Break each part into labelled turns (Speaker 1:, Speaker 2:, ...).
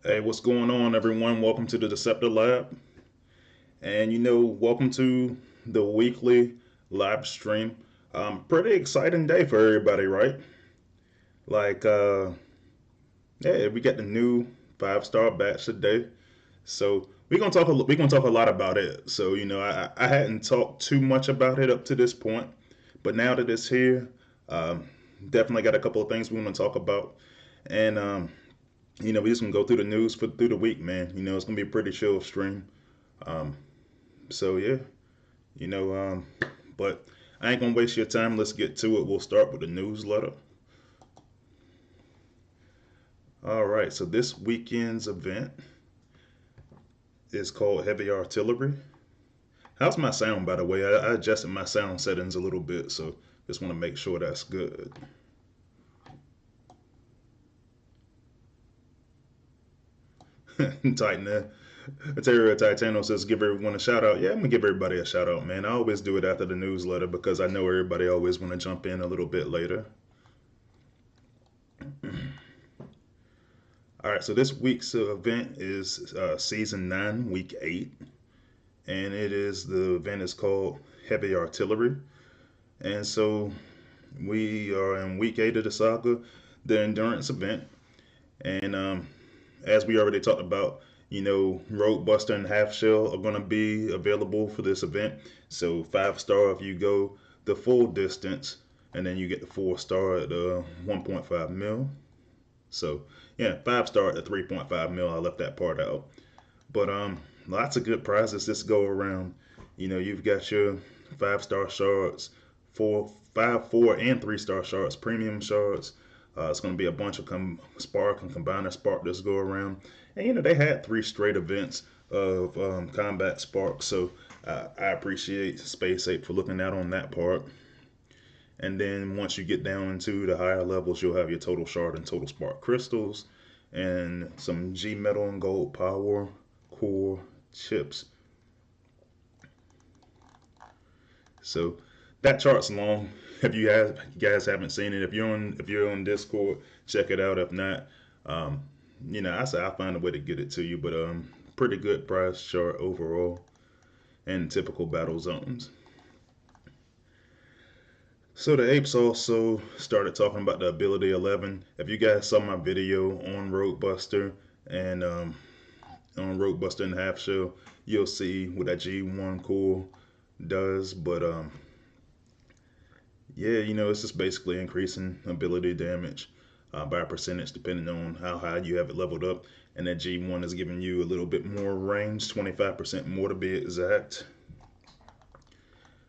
Speaker 1: Hey, what's going on, everyone? Welcome to the Deceptilab. And welcome to the weekly live stream. Pretty exciting day for everybody, right? Like, yeah, we got the new five-star batch today. So we're gonna talk a lot about it. So I hadn't talked too much about it up to this point, but now that it's here, um, definitely got a couple of things we want to talk about. And we just gonna go through the news for through the week, man. It's gonna be a pretty chill stream. Um, so yeah, you know, um, but I ain't gonna waste your time. Let's get to it. We'll start with the newsletter. All right. So this weekend's event is called Heavy Artillery. How's my sound, by the way? I adjusted my sound settings a little bit, so just want to make sure that's good. Tighten that. Terra Titano says, give everyone a shout out. Yeah, I'm gonna give everybody a shout out, man. I always do it after the newsletter because I know everybody always want to jump in a little bit later. All right, so this week's event is season 9, week 8, and the event is called Heavy Artillery. And so we are in week 8 of the saga, the endurance event. And as we already talked about, Roadbuster and Half Shell are going to be available for this event. So 5-star if you go the full distance, and then you get the 4-star at 1.5 mil. So yeah, 5-star at the 3.5 mil. I left that part out, but lots of good prizes this go around. You've got your 5-star shards, 4, 5, 4, and 3-star shards, premium shards. It's going to be a bunch of spark and combiner spark this go around, and they had 3 straight events of combat spark, so I appreciate Space Ape for looking out on that part. And then once you get down into the higher levels, you'll have your total shard and total spark crystals and some G metal and gold power core chips. So that chart's long. If you guys haven't seen it, if you're on Discord, check it out. If not, um, I say I'll find a way to get it to you. But pretty good price chart overall and typical battle zones. So the apes also started talking about the ability 11. If you guys saw my video on Roadbuster and Half Shell, you'll see what that G1 core does. But yeah, it's just basically increasing ability damage by a percentage depending on how high you have it leveled up. And that G1 is giving you a little bit more range, 25% more to be exact.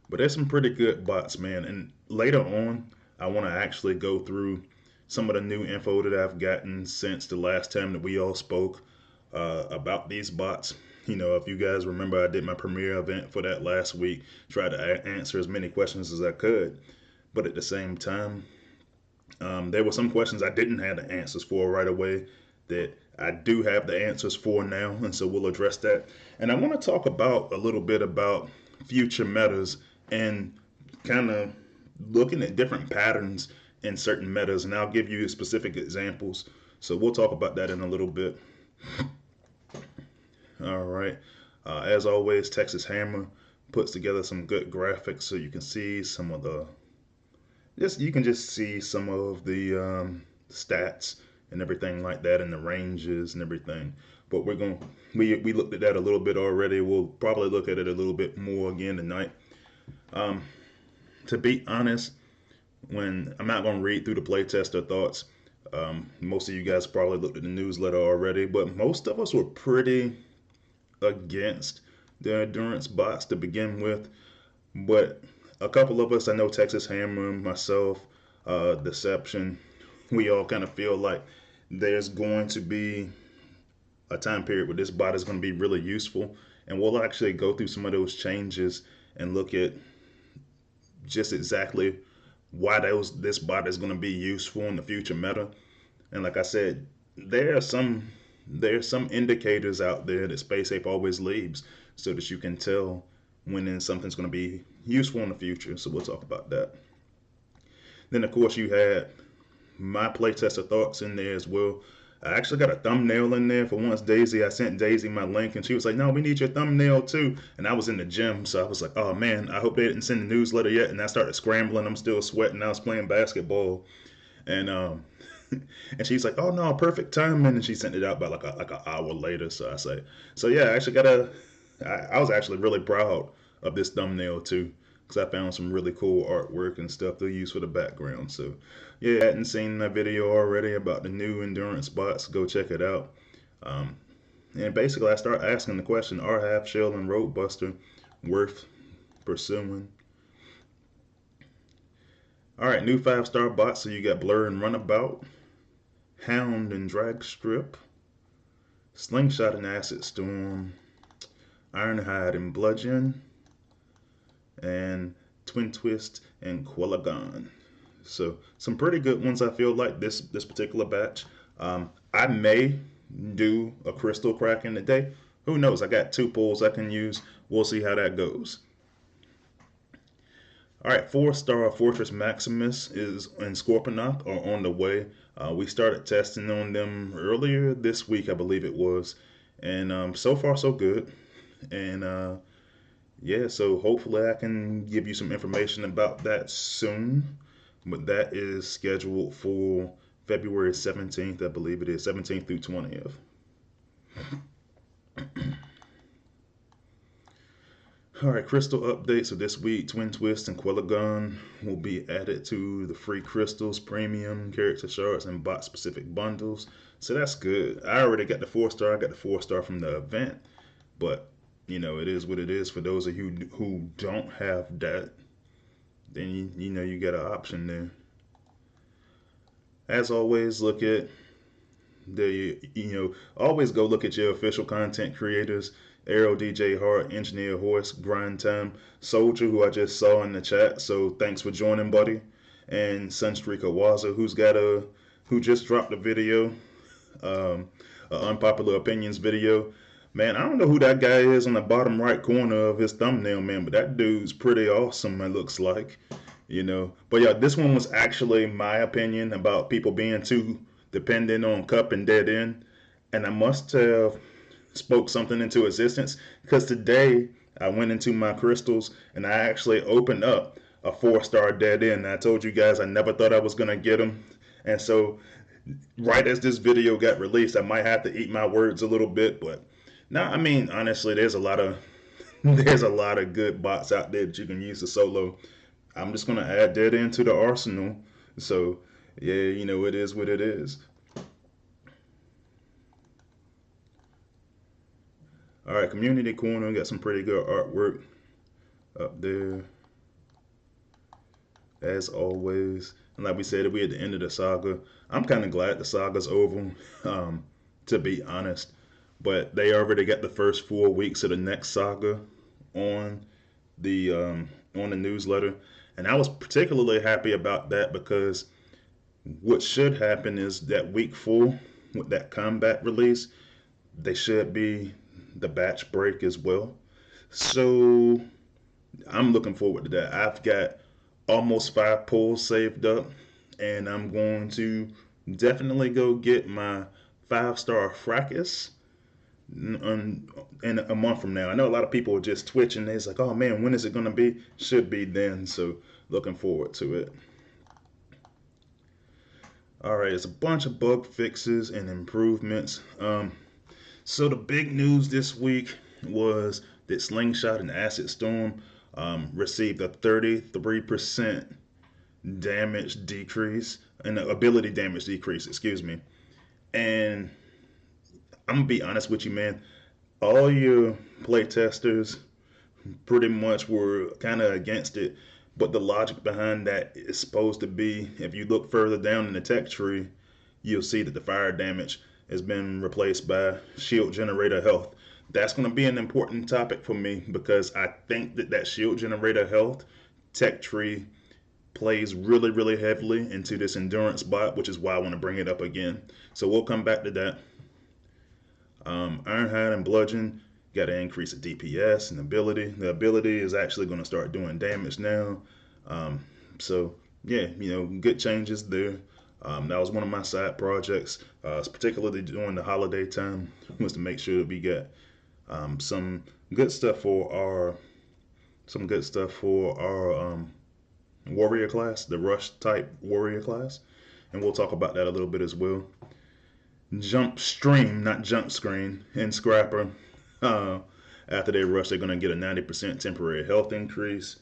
Speaker 1: But there's some pretty good bots, man. And later on, I want to actually go through some of the new info that I've gotten since the last time that we all spoke about these bots. If you guys remember, I did my premiere event for that last week, tried to answer as many questions as I could. But at the same time, there were some questions I didn't have the answers for right away that I do have the answers for now, and so we'll address that. And I want to talk about a little bit about future metas and kind of looking at different patterns in certain metas, and I'll give you specific examples. So we'll talk about that in a little bit. All right. As always, Texas Hammer puts together some good graphics so you can see some of the you can just see some of the stats and everything like that, and the ranges and everything. But we looked at that a little bit already. We'll probably look at it a little bit more again tonight. Um, to be honest, when I'm not going to read through the playtest or thoughts, most of you guys probably looked at the newsletter already, but most of us were pretty against the endurance bots to begin with. But a couple of us, I know Texas Hammer, myself, Deception, we all kind of feel like there's going to be a time period where this bot is going to be really useful. And we'll actually go through some of those changes and look at just exactly why this bot is going to be useful in the future meta. And like I said, there are some some indicators out there that Space Ape always leaves so that you can tell when something's going to be useful in the future. So we'll talk about that. Then of course you had my playtester thoughts in there as well. I actually got a thumbnail in there for once. Daisy, I sent Daisy my link, and she was like, "No, we need your thumbnail too." And I was in the gym, so I was like, "Oh man, I hope they didn't send the newsletter yet." And I started scrambling. I'm still sweating. I was playing basketball, and and she's like, "Oh no, perfect timing." And she sent it out by like an hour later. So I say, so yeah, I actually got a. I was actually really proud of this thumbnail too, because I found some really cool artwork and stuff to use for the background. So yeah, hadn't seen the video already about the new endurance bots, go check it out. Um, and basically, I start asking the question: Are Half Shell and Roadbuster worth pursuing? All right, new 5-star bots. So you got Blur and Runabout, Hound and Dragstrip, Slingshot and Acid Storm, Ironhide and Bludgeon, and Twin Twist and Quellagon. So some pretty good ones. I feel like this particular batch. I may do a crystal crack in the day. Who knows? I got 2 pulls I can use. We'll see how that goes. All right, 4-star Fortress Maximus is and Scorponok are on the way. We started testing on them earlier this week, I believe it was, and so far so good. And yeah, so hopefully I can give you some information about that soon. But that is scheduled for February 17th, I believe it is, 17th through 20th. All right, crystal update. So this week, Twin Twist and Quellagon will be added to the free crystals, premium character shards, and bot specific bundles. So that's good. I already got the 4-star. I got the 4-star from the event, but you know it is what it is. For those of you who don't have that, then you know you got an option there. As always, look at always go look at your official content creators. Arrow, DJ Hart, Engineer Horse, Grind Time, Soldier, who I just saw in the chat. So thanks for joining, buddy. And Sunstreak Awaza, who just dropped a video, um, an unpopular opinions video. Man, I don't know who that guy is on the bottom right corner of his thumbnail, man, but that dude's pretty awesome. It looks like, But yeah, this one was actually my opinion about people being too dependent on cup and dead end, and I must have spoke something into existence because today I went into my crystals and I actually opened up a 4-star dead end. I told you guys I never thought I was gonna get them, and so right as this video got released, I might have to eat my words a little bit. But no, I mean honestly, there's a lot of there's a lot of good bots out there that you can use to solo. I'm just gonna add dead end to the arsenal. So yeah, it is what it is. All right, community corner got some pretty good artwork up there, as always. And like we said, we at the end of the saga. I'm kind of glad the saga's over, to be honest. But they already got the first 4 weeks of the next saga on the newsletter, and I was particularly happy about that because what should happen is that week 4 with that combat release, they should be the batch break as well. So I'm looking forward to that. I've got almost 5 pulls saved up, and I'm going to definitely go get my 5-star fracas in a month from now. I know a lot of people are just twitching. It's like, oh man, when is it going to be? Should be then. So looking forward to it. All right, it's a bunch of bug fixes and improvements. So the big news this week was that Slingshot and Acid Storm received a 33% damage decrease, and ability damage decrease, excuse me. And I'm gonna be honest with you, man. All your playtesters pretty much were kind of against it, but the logic behind that is supposed to be, if you look further down in the tech tree, you'll see that the fire damage has been replaced by shield generator health. That's going to be an important topic for me because I think that shield generator health tech tree plays really, really heavily into this endurance bot, which is why I want to bring it up again. So we'll come back to that. Ironhide and Bludgeon got an increase of DPS and ability. The ability is actually going to start doing damage now. So yeah, good changes there. That was one of my side projects, particularly during the holiday time, was to make sure that we get some good stuff for our warrior class, the rush type warrior class, and we'll talk about that a little bit as well. Jump stream, not jump screen, and scrapper. Uh, After they rush, they're gonna get a 90% temporary health increase.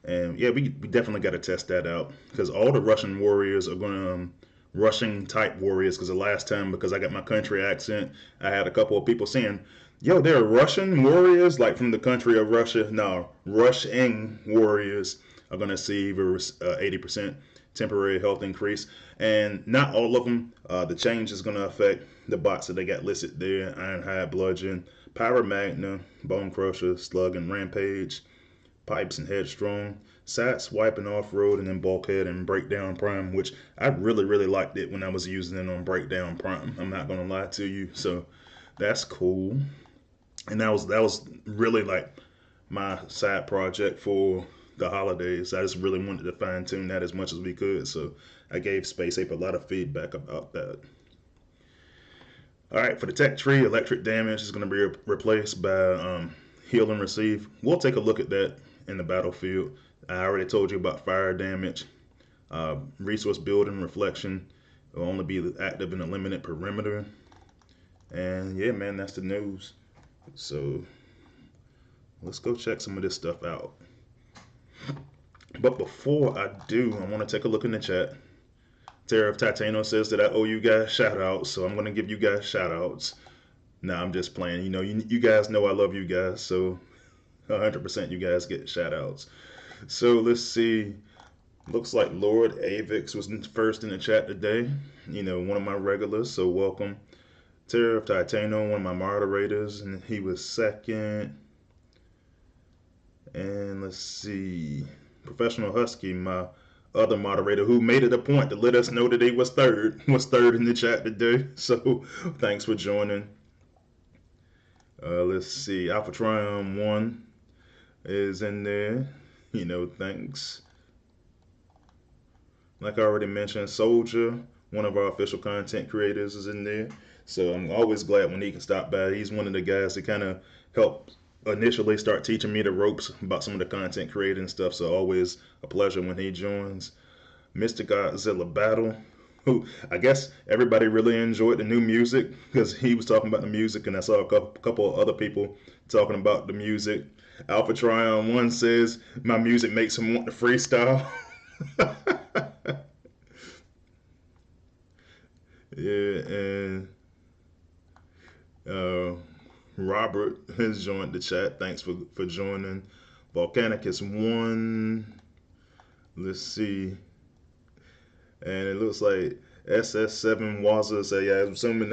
Speaker 1: And yeah, we definitely got to test that out because all the Russian warriors are going to Russian type warriors. Because the last time, because I got my country accent, I had a couple of people saying, "Yo, they're Russian warriors, like from the country of Russia." No, Russian warriors are going to see a 80% temporary health increase, and not all of them. The change is going to affect the bots that they got listed there: Ironhide, Bludgeon, Power Magna, Bone Crusher, Slug, and Rampage. Pipes and Headstrong, Sat, Swipe and Off-Road, and then Bulkhead and Breakdown Prime, which I really, really liked it when I was using it on Breakdown Prime. I'm not going to lie to you. So that's cool. And that was really like my side project for the holidays. I just really wanted to fine tune that as much as we could. So I gave Space Ape a lot of feedback about that. All right, for the tech tree, electric damage is going to be replaced by heal and receive. We'll take a look at that in the battlefield. I already told you about fire damage. Resource building, reflection will only be active in a limited perimeter. And yeah, man, that's the news. So let's go check some of this stuff out. But before I do, I want to take a look in the chat. Terra of Titano says that I owe you guys shout outs, so I'm going to give you guys shout outs. Nah, I'm just playing. You guys know I love you guys, so 100% you guys get shout outs. So let's see. Looks like Lord Avix was first in the chat today. One of my regulars, so welcome. Terror of Titano, one of my moderators, and he was second. And let's see. Professional Husky, my other moderator, who made it a point to let us know that he was third in the chat today. So thanks for joining. Let's see. Alpha Triumph 1 is in there. Thanks. Like I already mentioned, Soldier, one of our official content creators, is in there. So I'm always glad when he can stop by. He's one of the guys that kind of helped initially start teaching me the ropes about some of the content creating stuff. So always a pleasure when he joins. Mr. Godzilla Battle, who I guess everybody really enjoyed the new music because he was talking about the music, and I saw a couple of other people talking about the music. Alpha Trion 1 says, my music makes him want to freestyle. Yeah, and Robert has joined the chat. Thanks for joining. Volcanicus 1. Let's see. And it looks like SS7 Waza say, yeah, I'm assuming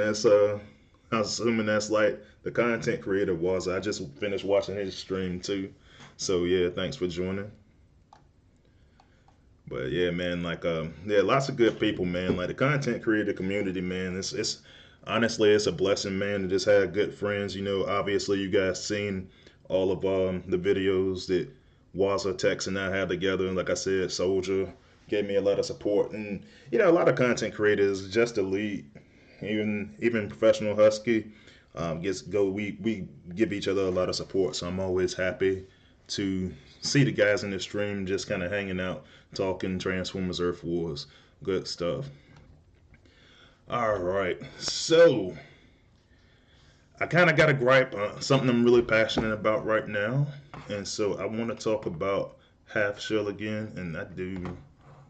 Speaker 1: that's like the content creator Waza. I just finished watching his stream too. So yeah, thanks for joining. But yeah, man, like yeah, lots of good people, man. Like the content creator community, man. It's honestly it's a blessing, man, to just have good friends. Obviously you guys seen all of the videos that Waza, Tex, and I had together. And like I said, Soldier gave me a lot of support, and a lot of content creators just elite, even Professional Husky we give each other a lot of support. So I'm always happy to see the guys in the stream just kind of hanging out, talking Transformers Earth Wars, good stuff. All right, so I kind of got a gripe on something I'm really passionate about right now, and so I want to talk about Half Shell again, and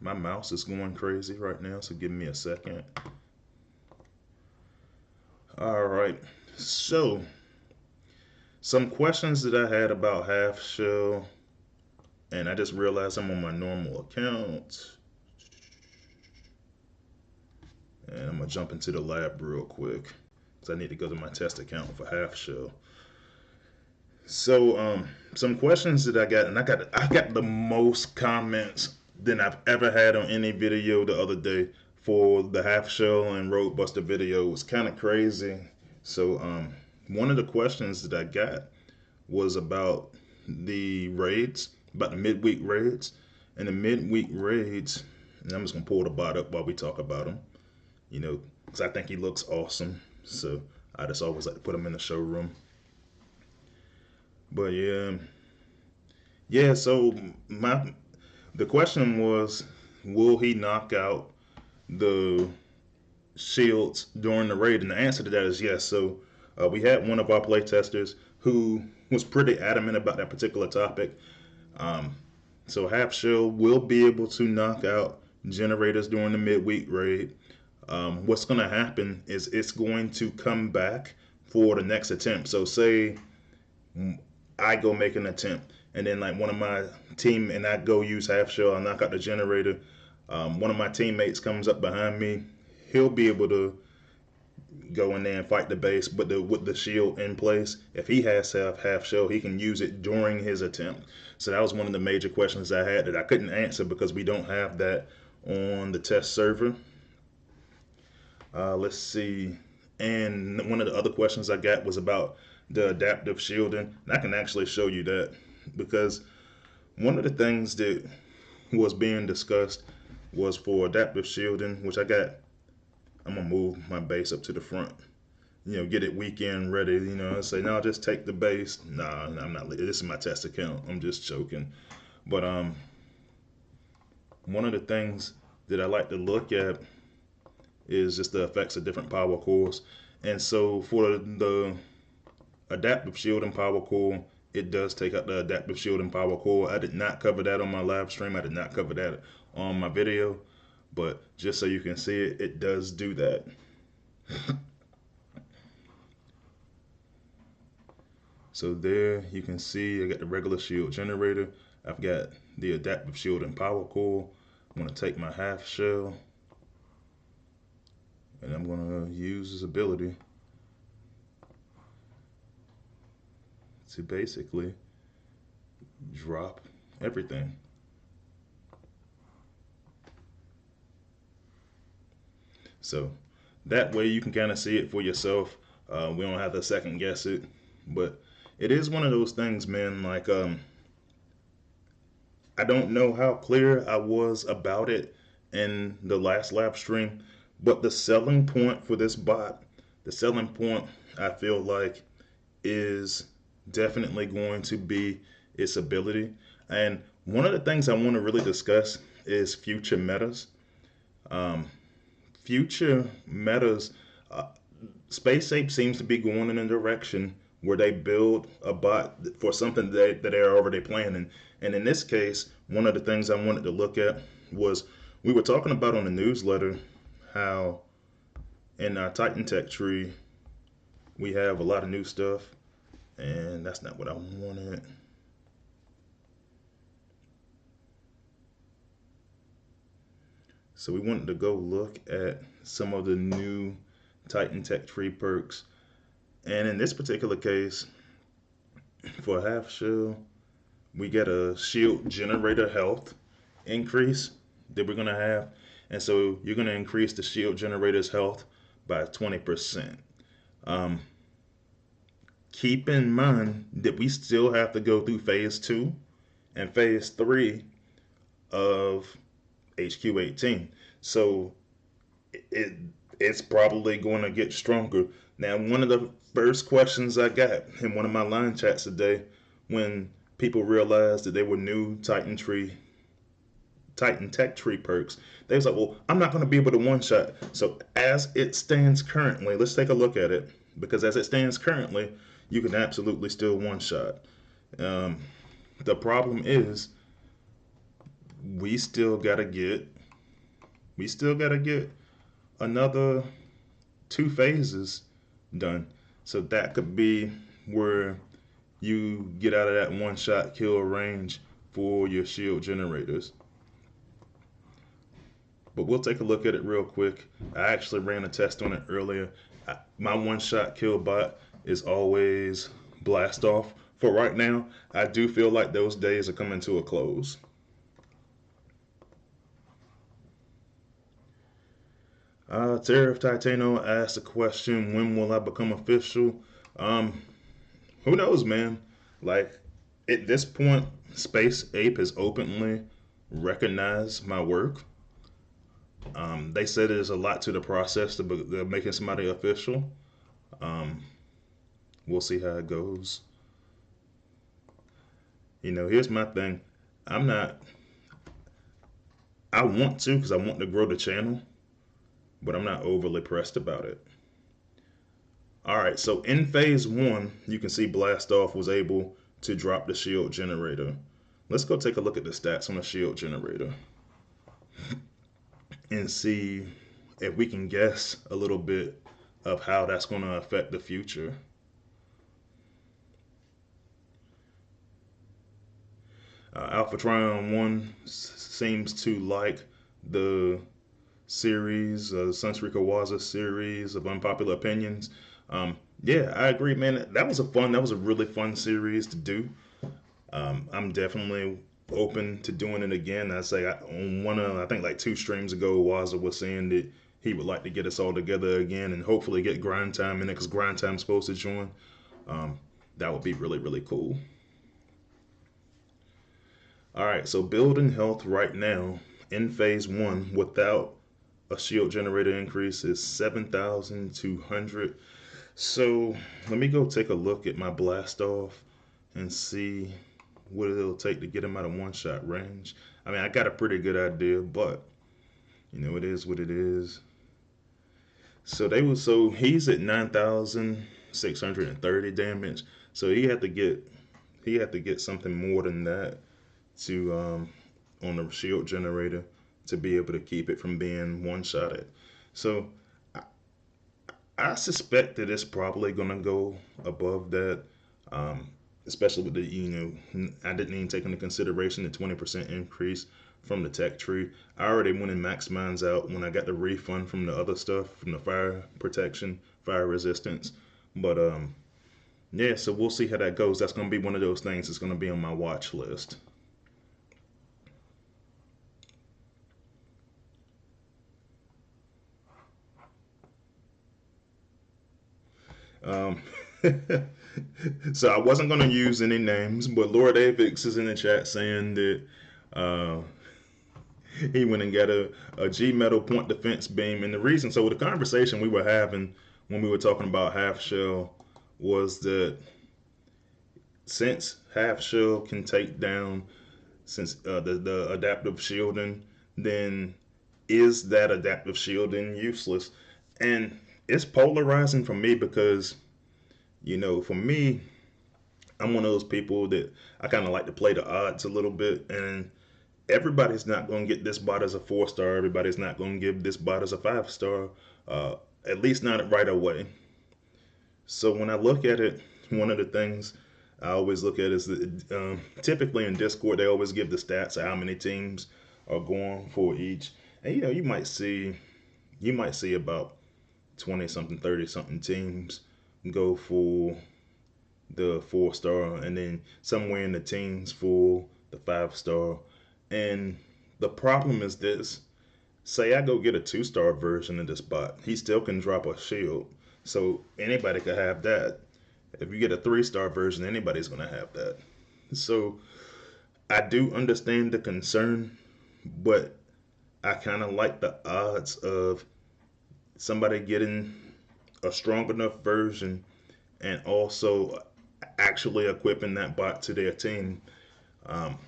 Speaker 1: my mouse is going crazy right now, so give me a second. All right, so some questions that I had about Half Shell, and I just realized I'm on my normal account. And I'm going to jump into the lab real quick because I need to go to my test account for Half Shell. So some questions that I got, and I got the most comments than I've ever had on any video the other day for the Half Shell and Roadbuster video. It was kind of crazy. So one of the questions that I got was about the raids, about the midweek raids. And the midweek raids, And I'm just gonna pull the bot up while we talk about him. You know, because I think he looks awesome. So I just always like to put him in the showroom. But yeah. So the question was, will he knock out the shields during the raid? And the answer to that is yes. So we had one of our playtesters who was pretty adamant about that particular topic. Um, so Half Shell will be able to knock out generators during the midweek raid. What's going to happen is it's going to come back for the next attempt. So say I go make an attempt, and then like one of my team and I go use Half Shell, I knock out the generator. One of my teammates comes up behind me. He'll be able to go in there and fight the base, but with the shield in place, if he has Half Shell, he can use it during his attempt. So that was one of the major questions I had that I couldn't answer because we don't have that on the test server. Let's see. And one of the other questions I got was about the adaptive shielding. And I can actually show you that because one of the things that was being discussed was for adaptive shielding, which I'm gonna move my base up to the front. You know, get it weekend ready. You know, I say, no, just take the base. Nah, I'm not. This is my test account. I'm just joking. But one of the things that I like to look at is just the effects of different power cores. And so for the adaptive shielding power core, it does take out the adaptive shielding power core. I did not cover that on my live stream. I did not cover that on my video. But just so you can see it, it does do that. So there you can see I got the regular shield generator. I've got the adaptive shield and power core. I'm going to take my Half Shell and I'm going to use this ability to basically drop everything. So that way you can kind of see it for yourself. We don't have to second guess it, but it is one of those things, man. Like I don't know how clear I was about it in the last live stream, but the selling point for this bot, the selling point I feel like is definitely going to be its ability. And one of the things I want to really discuss is future metas. Um, future metas, uh, Space Ape seems to be going in a direction where they build a bot for something that they're already planning. And in this case, one of the things I wanted to look at was we were talking about on the newsletter how in our Titan Tech tree we have a lot of new stuff, and that's not what I wanted. So we wanted to go look at some of the new Titan Tech tree perks. And in this particular case, for Half Shell, we get a shield generator health increase that we're going to have. And so you're going to increase the shield generator's health by 20%. Um, keep in mind that we still have to go through phase 2 and phase 3 of HQ18. So it it's probably going to get stronger. Now, one of the first questions I got in one of my line chats today, when people realized that they were new Titan Tech tree perks, they was like, "Well, I'm not going to be able to one shot." So as it stands currently, let's take a look at it because as it stands currently, you can absolutely still one shot. Um, the problem is we still gotta get we still gotta get another 2 phases done. So that could be where you get out of that one shot kill range for your shield generators. But we'll take a look at it real quick. I actually ran a test on it earlier. My one shot kill bot is always blast off. For right now, I do feel like those days are coming to a close. Tariff Titano asked a question, when will I become official? Um, who knows, man? Like, at this point, Space Ape has openly recognized my work. They said there's a lot to the process to making somebody official. Um, we'll see how it goes. Here's my thing. I'm not. I want to because I want to grow the channel, but I'm not overly pressed about it. All right, so in phase one, you can see Blastoff was able to drop the shield generator. Let's go take a look at the stats on the shield generator and see if we can guess a little bit of how that's going to affect the future. Alpha Trion 1 seems to like the series, Sunsri Kawaza series of unpopular opinions. Yeah, I agree, man. That was a really fun series to do. I'm definitely open to doing it again. On one of, I think like 2 streams ago, Waza was saying that he would like to get us all together again and hopefully get Grind Time in it because Grind Time's supposed to join. Um, that would be really, really cool. All right, so building health right now in phase one without a shield generator increase is 7,200. So let me go take a look at my blast off and see what it'll take to get him out of one shot range. I mean, I got a pretty good idea, but it is what it is. So he's at 9,630 damage. So he had to get something more than that to on the shield generator to be able to keep it from being one shotted. So I, I suspect that it's probably gonna go above that. Um, Especially with I didn't even take into consideration the 20% increase from the tech tree. I already went and maxed mines out when I got the refund from the other stuff, from the fire protection, fire resistance. But yeah, so we'll see how that goes. That's gonna be one of those things that's gonna be on my watch list. Um, so I wasn't gonna use any names, but Lord Avix is in the chat saying that uh, he went and got a G metal point defense beam. And the reason, so the conversation we were having when we were talking about half shell was that since half shell can take down since the adaptive shielding, then is that adaptive shielding useless? And it's polarizing for me because for me, I'm one of those people that I kind of like to play the odds a little bit, and everybody's not going to get this bot as a 4-star. Everybody's not going to give this bot as a 5-star, at least not right away. So when I look at it, one of the things I always look at is that typically in Discord they always give the stats of how many teams are going for each, and you might see about 20 something, 30 something teams go for the 4-star, and then somewhere in the teens for the 5-star. And the problem is this: say I go get a 2-star version of this bot, he still can drop a shield, so anybody could have that. If you get a 3-star version, anybody's gonna have that. So I do understand the concern, but I kind of like the odds of somebody getting a strong enough version and also actually equipping that bot to their team. Um,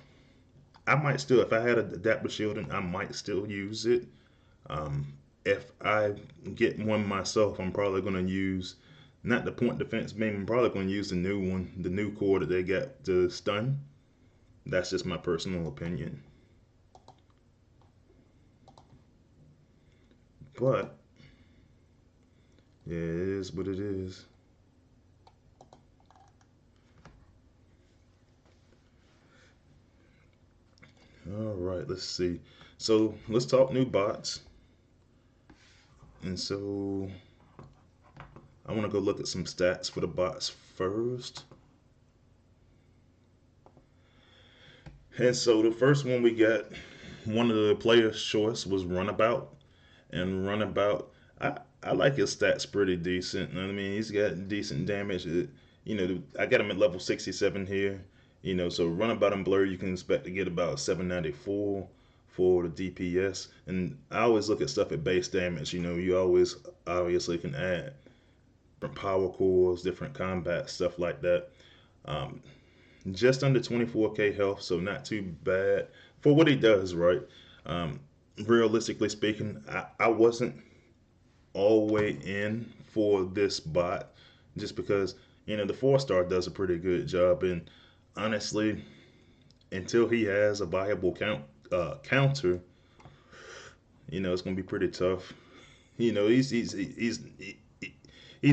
Speaker 1: I might still, if I had a adaptive shielding, I might still use it. If I get one myself, I'm probably going to use not the point defense beam. I'm probably going to use the new one, the new core that they got to stun. That's just my personal opinion. But yeah, it is what it is. All right, let's see. So let's talk new bots. And so I want to go look at some stats for the bots first. And so the first one we got, one of the players' choice was Runabout. And Runabout, I like his stats pretty decent. I mean, he's got decent damage. I got him at level 67 here. So Runabout and Blur, you can expect to get about 794 for the DPS. And I always look at stuff at base damage. You know, you always obviously can add different power cores, different combat, stuff like that. Um, just under 24k health, so not too bad for what he does, right? Um, Realistically speaking, I wasn't all the way in for this bot just because, you know, the 4-star does a pretty good job. And honestly, until he has a viable counter, you know, it's going to be pretty tough. You know, he's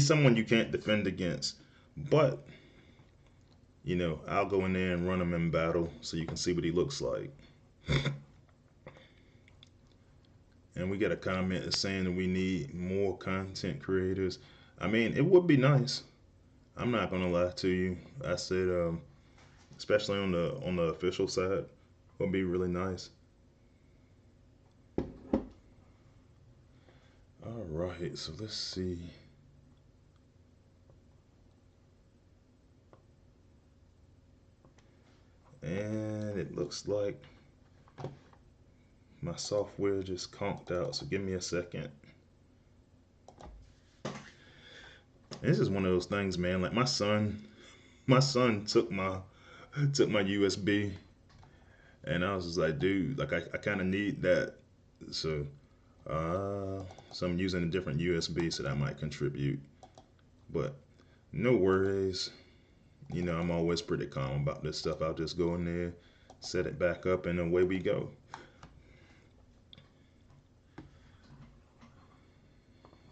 Speaker 1: someone you can't defend against. But, you know, I'll go in there and run him in battle so you can see what he looks like. And we got a comment that's saying that we need more content creators. I mean, it would be nice. I'm not gonna lie to you. I said, especially on the official side, would be really nice. All right, so let's see. And it looks like my software just conked out, so give me a second. This is one of those things, man. Like my son took my USB, and I was just like, dude, like I kind of need that. So, so I'm using a different USB, so that might contribute. But no worries. You know, I'm always pretty calm about this stuff. I'll just go in there, set it back up, and away we go.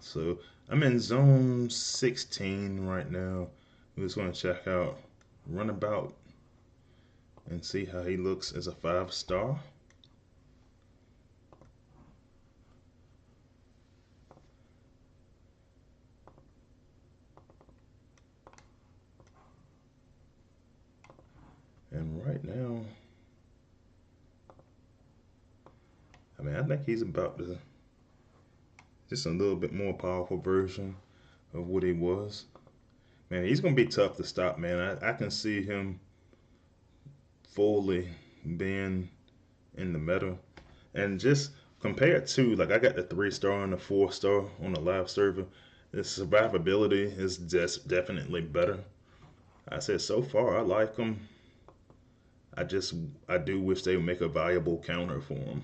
Speaker 1: So I'm in zone 16 right now. We're just going to check out Runabout and see how he looks as a 5-star. And right now, I mean, I think he's about to just a little bit more powerful version of what he was. Man, he's gonna be tough to stop, man. I can see him fully being in the meta. And just compared to, like, I got the 3-star and the 4-star on the live server, the survivability is just definitely better. I said so far I like him. I do wish they would make a viable counter for him.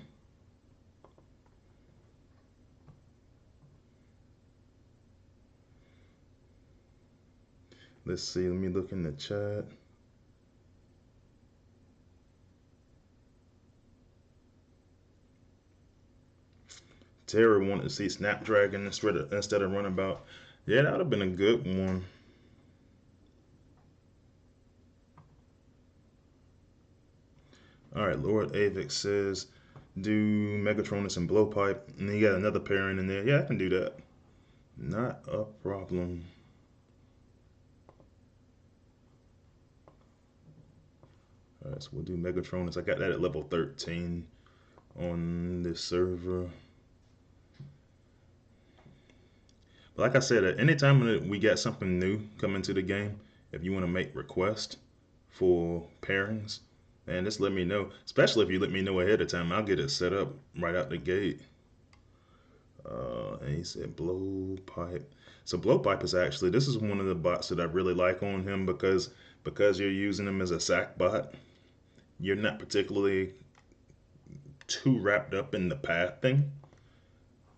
Speaker 1: Let's see, let me look in the chat. Terry wanted to see Snapdragon instead of Runabout. Yeah, that would have been a good one. All right, Lord Avix says, do Megatronus and Blowpipe. And then you got another pairing in there. Yeah, I can do that. Not a problem. All right, so we'll do Megatronus. I got that at level 13 on this server. But like I said, at any time that we got something new coming to the game, if you want to make requests for pairings, man, just let me know. Especially if you let me know ahead of time, I'll get it set up right out the gate. And he said Blowpipe. So Blowpipe is actually, this is one of the bots that I really like on him because you're using him as a sack bot. You're not particularly too wrapped up in the pathing.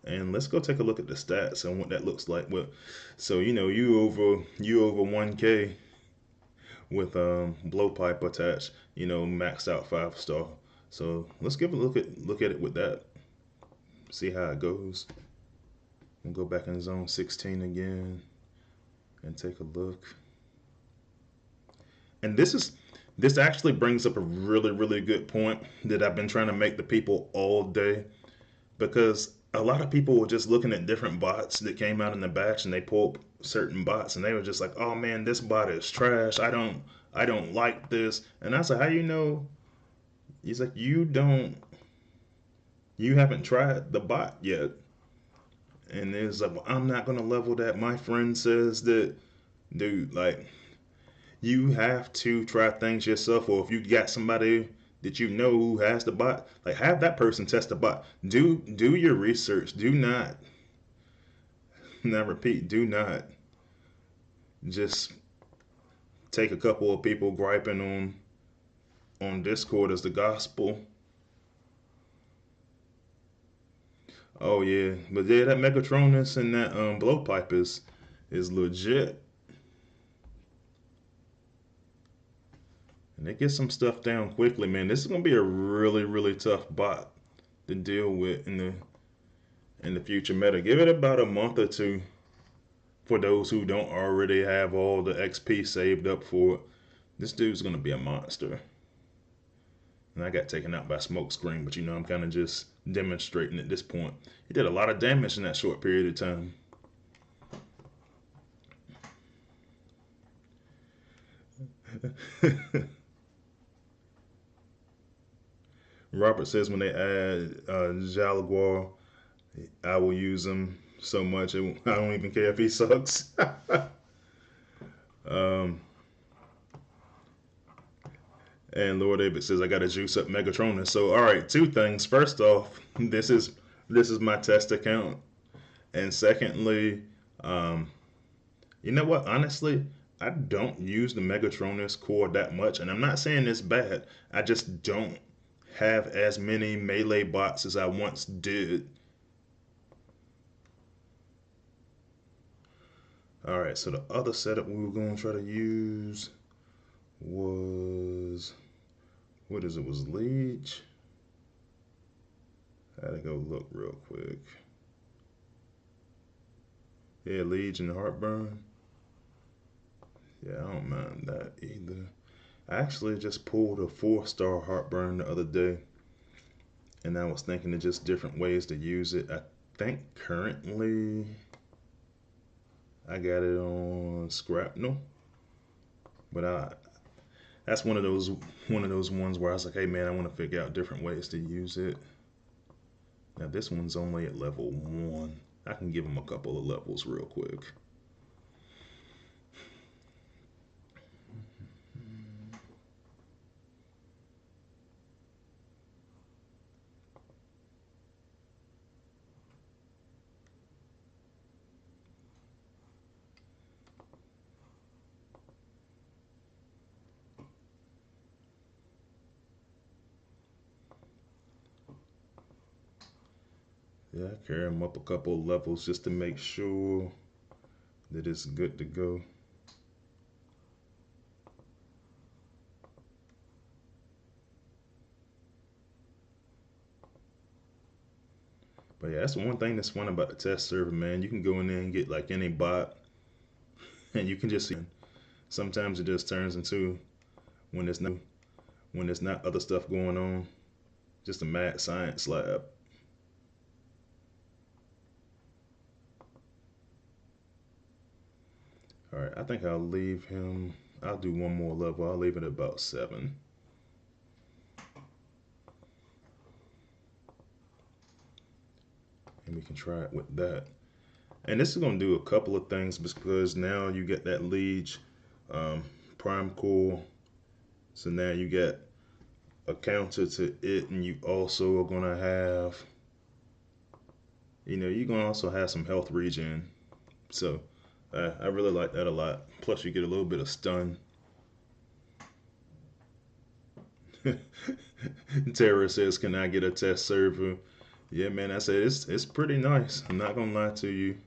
Speaker 1: And let's go take a look at the stats and what that looks like. Well, so you know you over 1K with blowpipe attached. You know, maxed out 5-star. So let's give a look at it with that. See how it goes. We'll go back in zone 16 again and take a look. And this actually brings up a really good point that I've been trying to make to people all day, because a lot of people were just looking at different bots that came out in the batch and they pulled certain bots and they were just like, oh man, this bot is trash. I don't like this. And I said, how you know? He's like, you haven't tried the bot yet. And it's like, well, I'm not gonna level that. My friend says that, dude, like, you have to try things yourself, or if you got somebody that you know who has the bot. Like, have that person test the bot. Do your research. Do not, now repeat, do not just take a couple of people griping on Discord as the gospel. Oh yeah, but yeah, that Megatronus and that blowpipe is legit, and they get some stuff down quickly, man. This is gonna be a really tough bot to deal with in the future meta. Give it about a month or two for those who don't already have all the XP saved up for it. This dude's gonna be a monster. And I got taken out by Smokescreen, but you know I'm kind of just demonstrating at this point. He did a lot of damage in that short period of time. Robert says when they add Jaguar, I will use him so much. I don't even care if he sucks. um, and Lord David says I got to juice up Megatronus. So all right, two things. First off, this is my test account, and secondly, um, you know what? Honestly, I don't use the Megatronus core that much, and I'm not saying it's bad. I just don't have as many melee bots as I once did. All right, so the other setup we were going to try to use was, what is it? Was Leech? I had to go look real quick. Yeah, Leech and Heartburn. Yeah, I don't mind that either. I actually just pulled a 4-star Heartburn the other day, and I was thinking of just different ways to use it. I think currently I got it on Scrapnel, but that's one of those ones where I was like, hey man, I want to figure out different ways to use it. Now this one's only at level 1. I can give him a couple of levels real quick. Yeah, I carry him up a couple of levels just to make sure that it's good to go. But yeah, that's one thing that's fun about the test server, man. You can go in there and get like any bot, and you can just see. Sometimes it just turns into, when there's not other stuff going on, just a mad science lab. All right, I think I'll leave him. I'll do one more level. I'll leave it at about 7. And we can try it with that. And this is going to do a couple of things because now you get that Liege Prime Core. So now you get a counter to it, and you also are going to have, you're going to also have some health regen. So I really like that a lot. Plus you get a little bit of stun. Tara says, can I get a test server? Yeah, man, I said it's pretty nice. I'm not going to lie to you.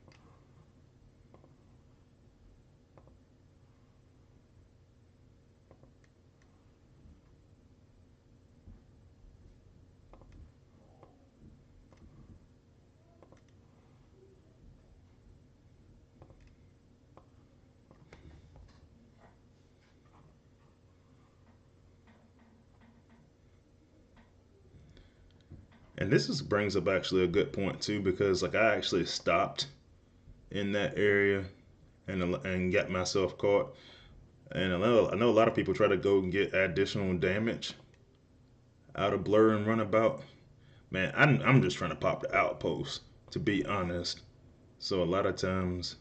Speaker 1: And brings up actually a good point too, because like I actually stopped in that area and got myself caught. And I know a lot of people try to go and get additional damage out of Blur and Runabout. Man, I'm just trying to pop the outpost, to be honest. So a lot of times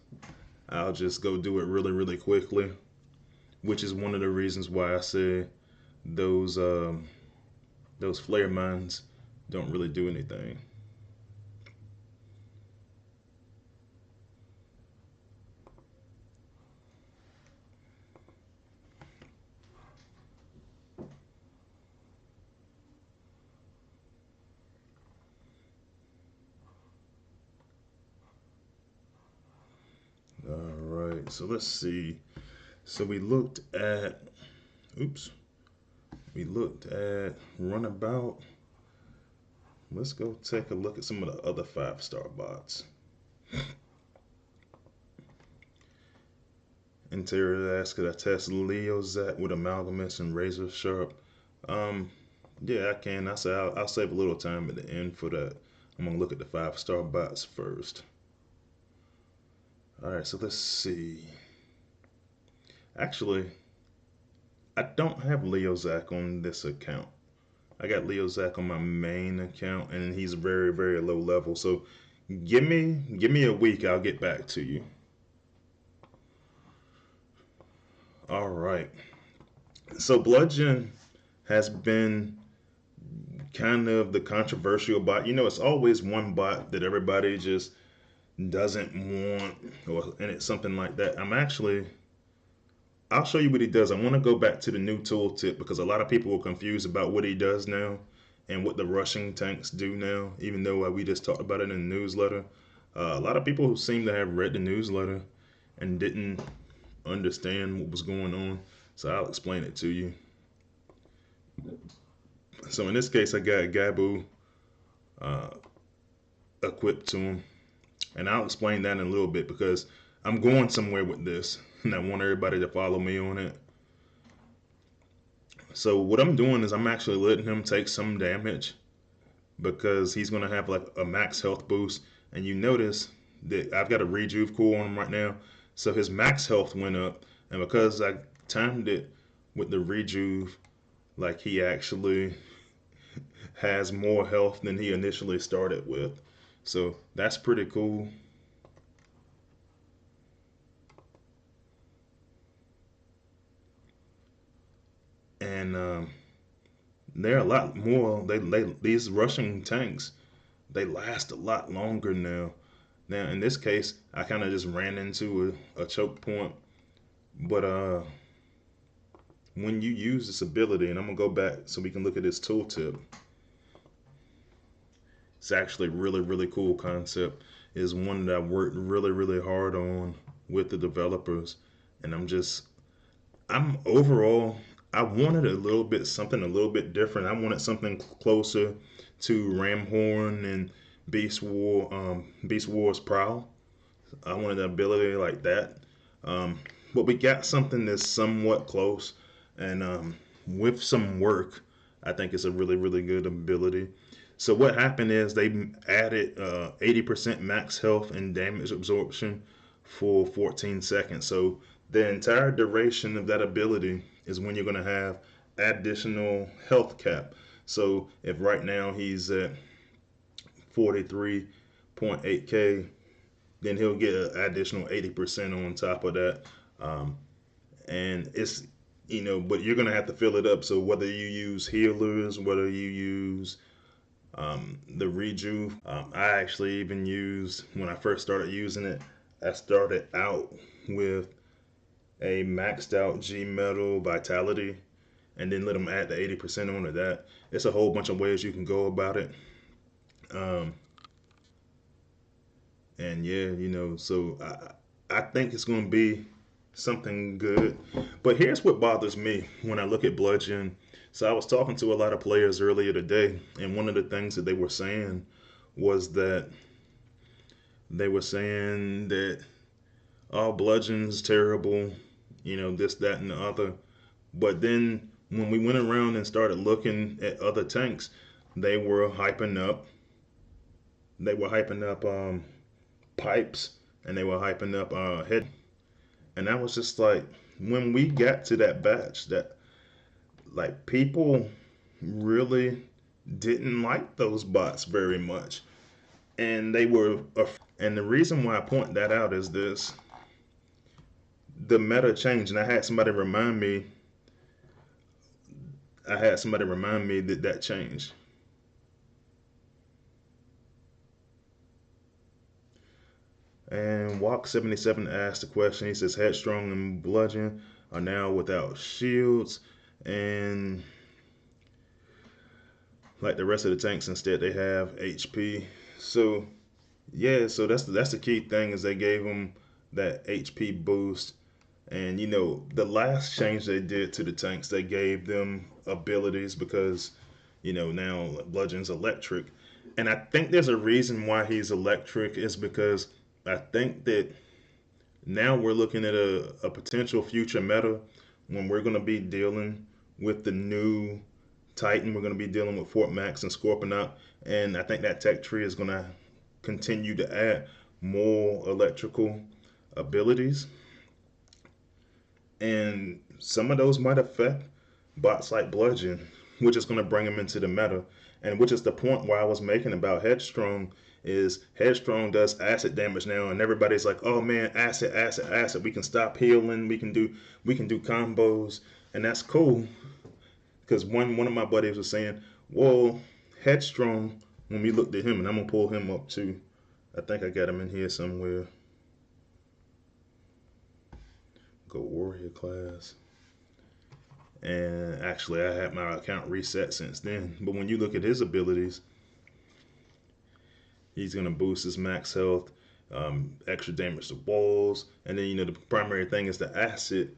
Speaker 1: I'll just go do it really quickly, which is one of the reasons why I say those those flare mines don't really do anything. All right, so let's see. So oops, we looked at runabout. Let's go take a look at some of the other 5-star bots. Interior asks, could I test Leo Zach with Amalgamous and Razor Sharp? Um, yeah, I can. I'll save a little time at the end for that. I'm gonna look at the 5-star bots first. All right, so let's see. Actually, I don't have Leo Zach on this account. I got Leo Zach on my main account, and he's very, very low level. So give me a week. I'll get back to you. All right. So Bludgeon has been kind of the controversial bot. It's always one bot that everybody just doesn't want, and it's something like that. I'll show you what he does. I want to go back to the new tooltip because a lot of people are confused about what he does now and what the rushing tanks do now, even though we just talked about it in the newsletter. A lot of people seem to have read the newsletter and didn't understand what was going on. So I'll explain it to you. So in this case, I got Gabu uh, equipped to him. And I'll explain that in a little bit because I'm going somewhere with this and I want everybody to follow me on it. So what I'm doing is I'm actually letting him take some damage because he's going to have like a max health boost. And you notice that I've got a rejuve cool on him right now. So his max health went up. And because I timed it with the rejuve, like he actually has more health than he initially started with. So that's pretty cool. And they're a lot more. These Russian tanks, they last a lot longer now. Now in this case, I kind of just ran into a choke point, but when you use this ability, and I'm gonna go back so we can look at this tooltip. It's actually really really cool concept. Is one that I worked really really hard on with the developers, and I'm overall, I wanted a little bit something a little bit different. I wanted something closer to Ramhorn and Beast War's Prowl. I wanted an ability like that. But we got something that's somewhat close, and with some work, I think it's a really really good ability. So what happened is they added 80% max health and damage absorption for 14 seconds. So the entire duration of that ability is when you're going to have additional health cap. So if right now he's at 43.8k, then he'll get an additional 80% on top of that. Um, and but you're going to have to fill it up. So whether you use healers, whether you use the rejuve, I actually even used, when I first started using it, I started out with a maxed out G Metal Vitality and then let them add the 80% onto that. It's a whole bunch of ways you can go about it. Um, and yeah, so I think it's going to be something good. But here's what bothers me when I look at Bludgeon. So I was talking to a lot of players earlier today, and one of the things that they were saying was that oh, Bludgeon's terrible, this, that, and the other. But then when we went around and started looking at other tanks, they were hyping up. They were hyping up pipes, and they were hyping up head. And I was just like, when we got to that batch, that like people really didn't like those bots very much, and they were. And the reason why I point that out is this: the meta changed, and I had somebody remind me I had somebody remind me that that changed. And Walk77 asked the question. He says Headstrong and Bludgeon are now without shields, and like the rest of the tanks, instead they have HP. So yeah, so that's the key thing is they gave them that HP boost. And you know, the last change they did to the tanks, they gave them abilities because, you know, now Bludgeon's electric. And I think there's a reason why he's electric is because I think that now we're looking at a potential future meta when we're going to be dealing with the new Titan. We're going to be dealing with Fort Max and Scorponok. And I think that tech tree is going to continue to add more electrical abilities. And some of those might affect bots like Bludgeon, which is going to bring them into the meta. And which is the point where I was making about Headstrong is Headstrong does acid damage now, and everybody's like, "Oh man, acid, acid, acid! We can stop healing. We can do combos, and that's cool." Because one of my buddies was saying, "Well, Headstrong." When we looked at him, and I'm gonna pull him up too. I think I got him in here somewhere. Go warrior class. And actually, I had my account reset since then. But when you look at his abilities, he's going to boost his max health, extra damage to walls, and then, you know, the primary thing is the acid.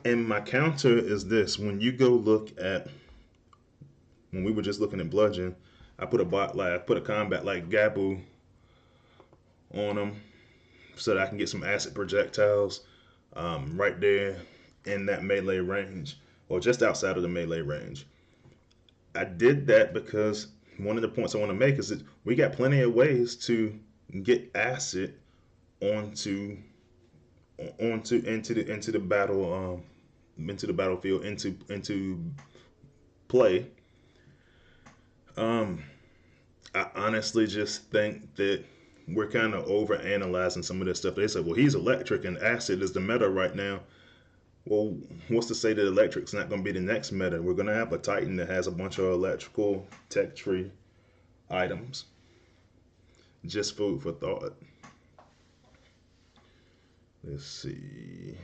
Speaker 1: And my counter is this: when you go look at, when we were just looking at Bludgeon, I put a bot like I put a combat like Gabu on him so that I can get some acid projectiles right there in that melee range, or just outside of the melee range. I did that because one of the points I want to make is that we got plenty of ways to get acid onto into the battle into the battlefield into play. Um, I honestly just think that we're kind of over analyzing some of this stuff. They say, well, he's electric and acid is the meta right now. Well, what's to say that electric's not going to be the next meta? We're going to have a Titan that has a bunch of electrical tech tree items. Just food for thought. Let's see.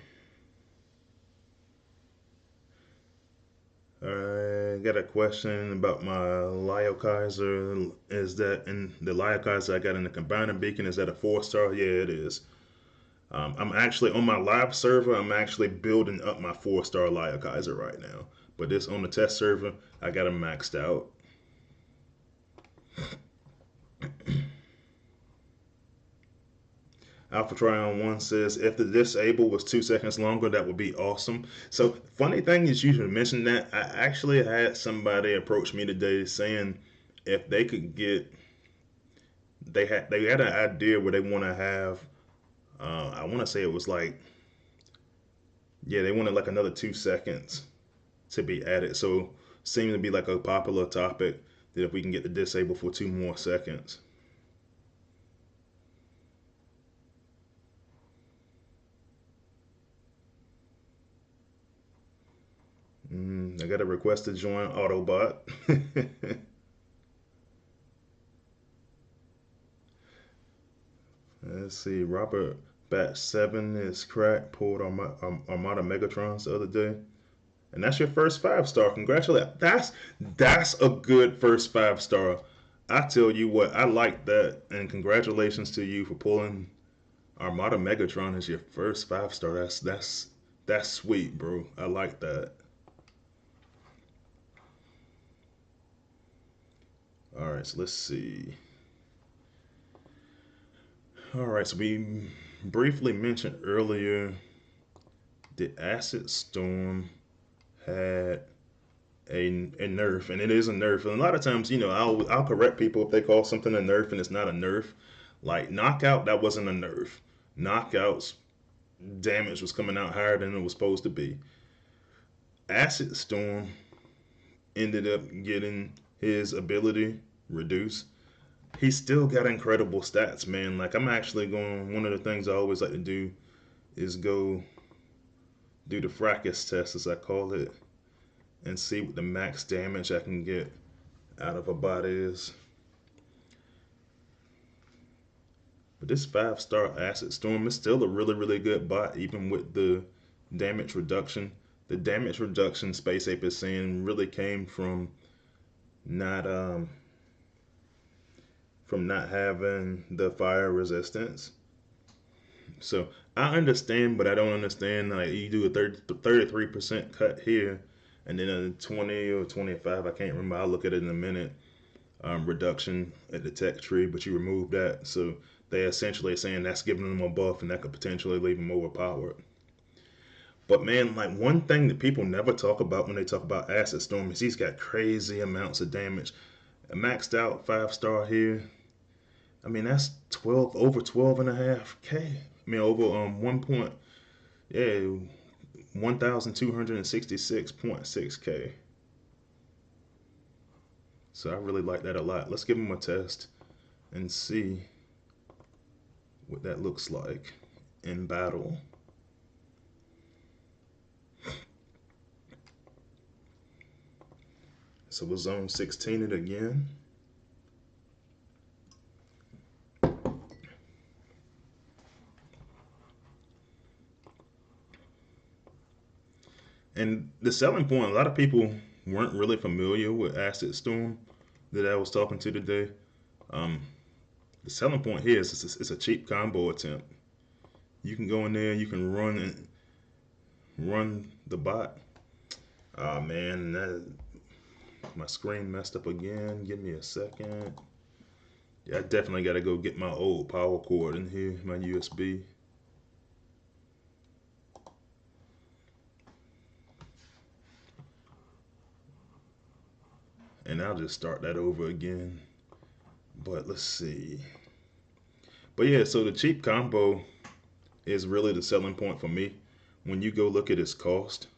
Speaker 1: I got a question about my Lyle Kaiser. Is that in the Lyle Kaiser I got in the Combiner Beacon? Is that a 4-star? Yeah, it is. I'm actually on my live server. I'm actually building up my 4-star Lyle Kaiser right now. But this on the test server, I got him maxed out. Alpha Tryon 1 says, if the disable was 2 seconds longer, that would be awesome. So, funny thing is, you should mention that. I actually had somebody approach me today saying if they could get, they had an idea where they want to have, I want to say it was like, yeah, they wanted like another 2 seconds to be added. So, seemed to be like a popular topic that if we can get the disable for 2 more seconds. I got a request to join Autobot. Let's see. Robert Batch 7 is cracked, pulled Armada Megatrons the other day. And that's your first 5-star. Congratulations. That's a good first 5-star. I tell you what, I like that. And congratulations to you for pulling Armada Megatron as your first 5-star. That's sweet, bro. I like that. All right, so let's see. All right, so we briefly mentioned earlier the Acid Storm had a nerf, and it is a nerf. And a lot of times, you know, I'll correct people if they call something a nerf and it's not a nerf. Like Knockout, that wasn't a nerf. Knockout's damage was coming out higher than it was supposed to be. Acid Storm ended up getting his ability reduced. He's still got incredible stats, man. Like I'm actually going. One of the things I always like to do is go do the fracas test, as I call it, and see what the max damage I can get out of a bot is. But this 5-star Acid Storm is still a really, really good bot, even with the damage reduction. The damage reduction Space Ape is saying really came not from not having the fire resistance. So I understand, but I don't understand. Like you do a 33% cut here, and then a 20 or 25, I can't remember. I'll look at it in a minute. Reduction at the tech tree, but you remove that. So they essentially saying that's giving them a buff, and that could potentially leave them overpowered. But man, like one thing that people never talk about when they talk about Acid Storm is he's got crazy amounts of damage. A maxed out 5-star here. I mean that's 12 over 12 and a half K. I mean over 1 point, yeah, 1,266.6K. So I really like that a lot. Let's give him a test and see what that looks like in battle. So we'll zone 16 it again. And the selling point, a lot of people weren't really familiar with Acid Storm that I was talking to today. Um, the selling point here is it's a cheap combo attempt. You can go in there, you can run the bot. Oh man, my screen messed up again. Give me a second. Yeah, I definitely got to go get my old power cord in here, my USB. And I'll just start that over again. But let's see. But yeah, so the cheap combo is really the selling point for me. When you go look at its cost,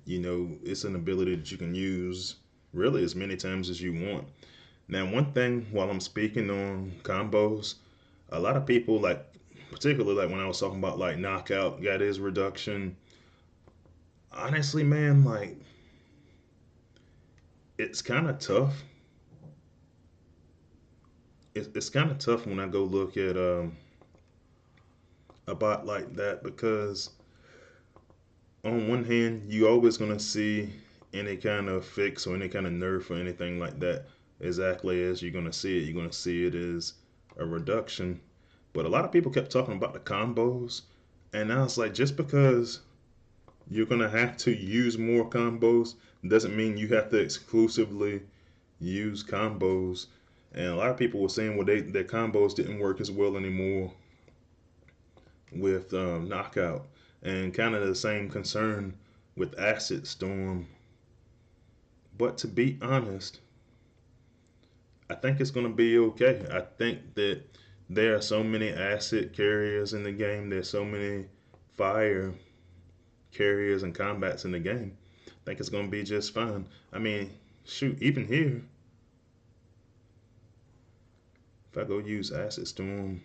Speaker 1: it's an ability that you can use really as many times as you want. Now, one thing while I'm speaking on combos, a lot of people like, particularly like when I was talking about like knockout got his reduction. Honestly, man, like it's kind of tough. It's kind of tough when I go look at a bot like that because on one hand, you always gonna see any kind of fix or any kind of nerf or anything like that exactly as you're gonna see it. You're gonna see it as a reduction. But a lot of people kept talking about the combos, and I was like, just because you're gonna have to use more combos doesn't mean you have to exclusively use combos. And a lot of people were saying well their combos didn't work as well anymore with knockout, and kind of the same concern with Acid Storm. But to be honest, I think it's going to be okay. I think that there are so many acid carriers in the game. There's so many fire carriers and combats in the game. I think it's going to be just fine. I mean, shoot, even here, if I go use Acid Storm,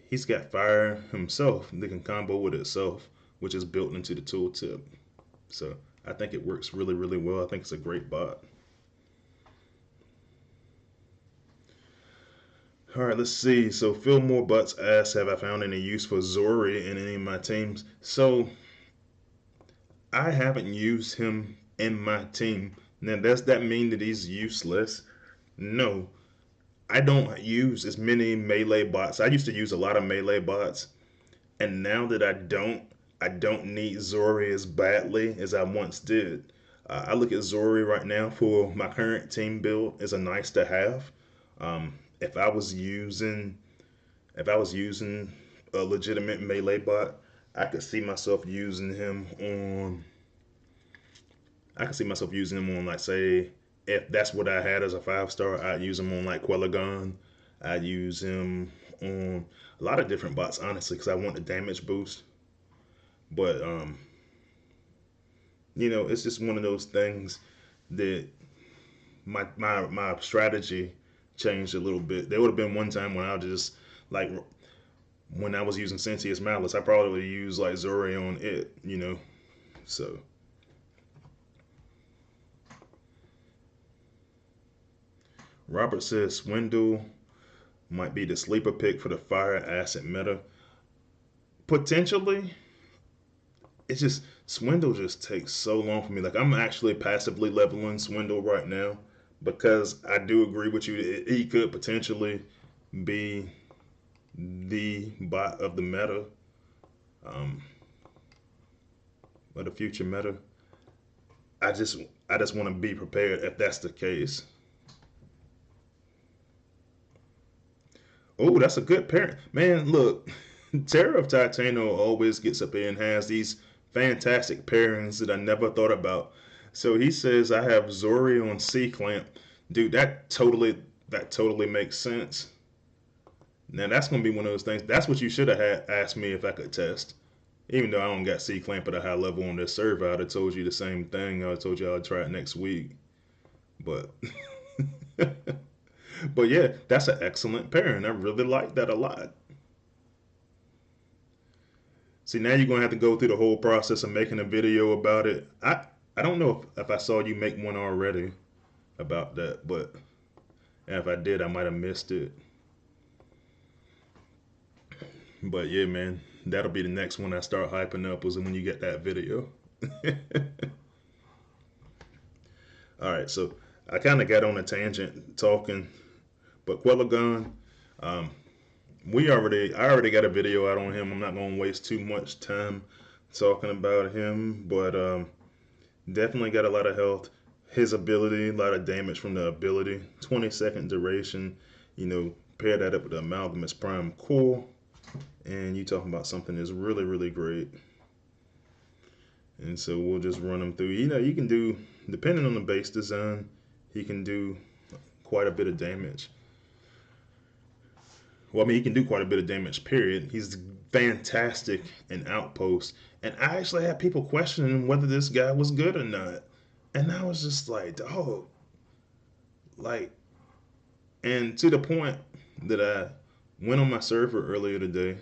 Speaker 1: he's got fire himself that can combo with itself, which is built into the tooltip. So I think it works really, really well. I think it's a great bot. All right, let's see. So Fillmore Butts asks, have I found any use for Zori in any of my teams? So I haven't used him in my team. Now, does that mean that he's useless? No. I don't use as many melee bots. I used to use a lot of melee bots, and now that I don't need Zori as badly as I once did. I look at Zori right now for my current team build as a nice to have. Um, if I was using a legitimate melee bot, I could see myself using him on. I could see myself using him on, like, say, if that's what I had as a 5-star, I'd use him on like Quellagon. I'd use him on a lot of different bots, honestly, because I want the damage boost. But it's just one of those things that my strategy changed a little bit. There would have been one time when I was just like when I was using Sentius Malice, I probably would use like Zori on it, So Robert says Swindle might be the sleeper pick for the fire acid meta. Potentially, it's just Swindle just takes so long for me. Like I'm actually passively leveling Swindle right now because I do agree with you. He could potentially be the bot of the meta, um, of the future meta. I just I just want to be prepared if that's the case. Oh, that's a good parent. Man, look, Terror of Titano always gets up here and has these fantastic pairings that I never thought about. So he says I have Zori on C Clamp. Dude, that totally makes sense. Now that's gonna be one of those things. That's what you should have had asked me if I could test. Even though I don't got C Clamp at a high level on this server, I'd have told you the same thing. I told you I'd try it next week. But but yeah, that's an excellent pairing. I really like that a lot. See, now you're gonna have to go through the whole process of making a video about it. I don't know if I saw you make one already about that, but if I did, I might have missed it. But yeah, man, that'll be the next one I start hyping up was when you get that video. All right, so I kind of got on a tangent talking, but Quellagon, um, I already got a video out on him. I'm not gonna waste too much time talking about him, but definitely got a lot of health. His ability, a lot of damage from the ability. 20-second duration. Pair that up with the Amalgamous Prime Core, and you talking about something that's really, really great. And so we'll just run them through. You can do, depending on the base design, he can do quite a bit of damage. Well, I mean, he can do quite a bit of damage, period. He's fantastic in Outpost. And I actually had people questioning whether this guy was good or not. And I was just like, oh, like, and to the point that I went on my server earlier today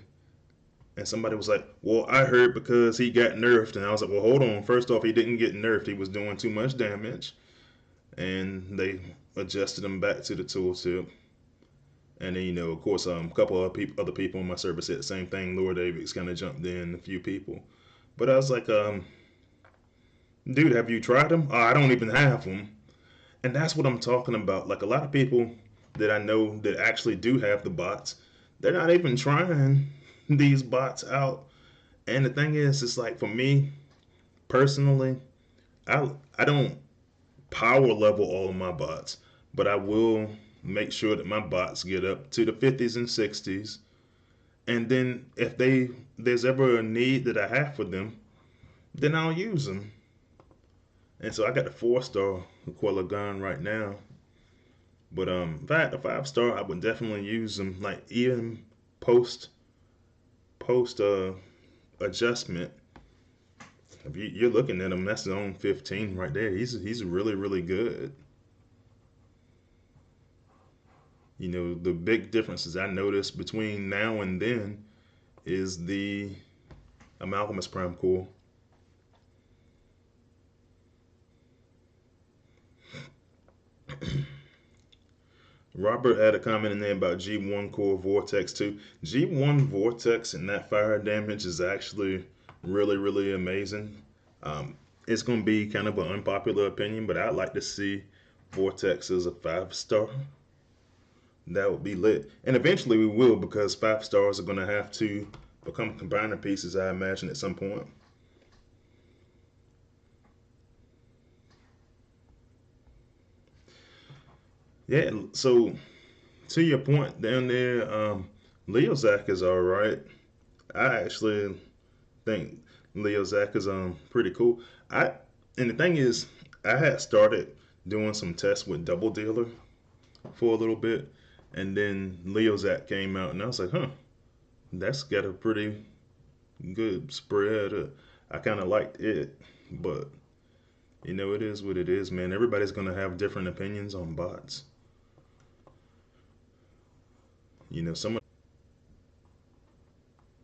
Speaker 1: and somebody was like, well, I heard because he got nerfed. And I was like, well, hold on. First off, he didn't get nerfed. He was doing too much damage. And they adjusted him back to the tooltip. And then, of course, a couple of other people on my server said the same thing. Lord Davids kind of jumped in, a few people. But I was like, dude, have you tried them? Oh, I don't even have them. And that's what I'm talking about. Like a lot of people that I know that actually do have the bots, they're not even trying these bots out. And the thing is, it's like for me personally, I don't power level all of my bots, but I will make sure that my bots get up to the 50s and 60s. And then if there's ever a need that I have for them, then I'll use them. And so I got the 4-star Aquila gun right now. But if I had the 5-star, I would definitely use them. Like even post post adjustment. If you're looking at him, that's zone 15 right there. He's really really good. The big differences I noticed between now and then is the Amalgamous Prime Core. Robert had a comment in there about G1 Core Vortex 2. G1 Vortex and that fire damage is actually really, really amazing. It's going to be kind of an unpopular opinion, but I'd like to see Vortex as a 5-star. That would be lit. And eventually we will, because 5-stars are going to have to become combiner pieces, I imagine, at some point. Yeah, so to your point down there, Leo Zach is all right. I actually think Leo Zach is pretty cool. I and the thing is, I had started doing some tests with Double Dealer for a little bit, and then Leo Zach came out, and I was like, huh, that's got a pretty good spread. I kind of liked it, but it is what it is, man. Everybody's gonna have different opinions on bots. Some.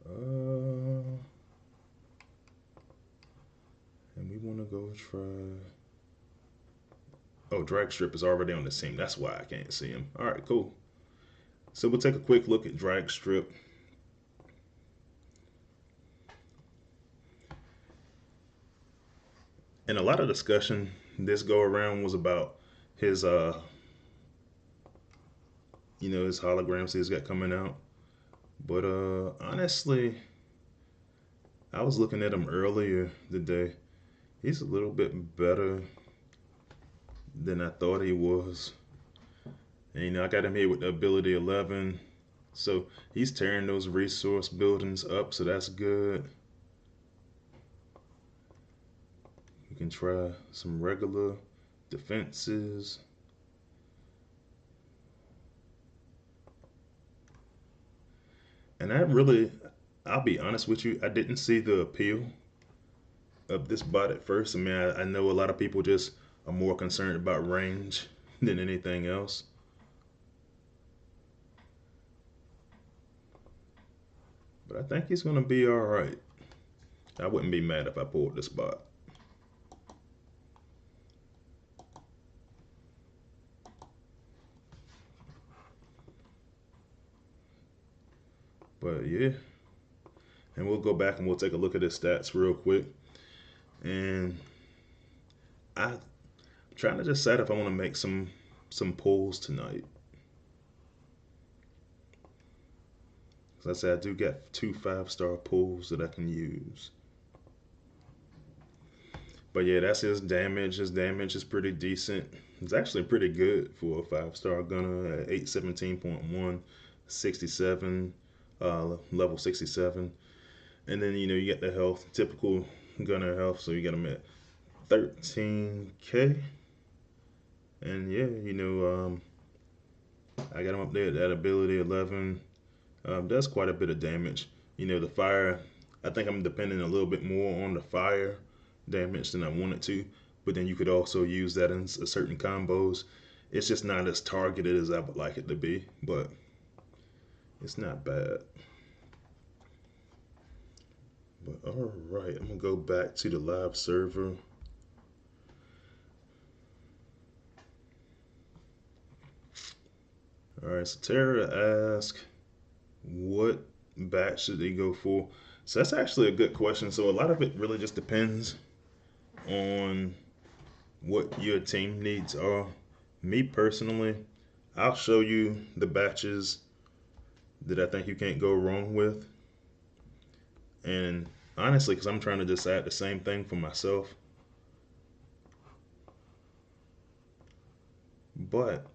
Speaker 1: Uh, try. Oh, Drag Strip is already on the team. That's why I can't see him. All right, cool. So we'll take a quick look at Drag Strip. And a lot of discussion this go around was about his his holograms he's got coming out. But honestly, I was looking at him earlier today. He's a little bit better than I thought he was. And I got him here with the ability 11. So he's tearing those resource buildings up, so that's good. You can try some regular defenses. And I'll be honest with you, I didn't see the appeal of this bot at first. I mean, I know a lot of people just are more concerned about range than anything else. But I think he's going to be all right. I wouldn't be mad if I pulled this bot. But yeah, and we'll go back and we'll take a look at his stats real quick. And I'm trying to decide if I want to make some pulls tonight. As I said, I do get 2 5-star pulls that I can use. But yeah, that's his damage. His damage is pretty decent. It's actually pretty good for a 5-star gunner at 817.1, 67, level 67. And then, you get the health, typical gunner health. So you got him at 13K. And yeah, I got him up there at that ability 11. Does quite a bit of damage. The fire, I think I'm depending a little bit more on the fire damage than I wanted to. But then you could also use that in certain combos. It's just not as targeted as I would like it to be, but it's not bad. But all right, I'm gonna go back to the live server. All right, so Tara asked, what batch should they go for? So that's actually a good question. So a lot of it really just depends on what your team needs are. Me personally, I'll show you the batches that I think you can't go wrong with. And honestly, because I'm trying to decide the same thing for myself. But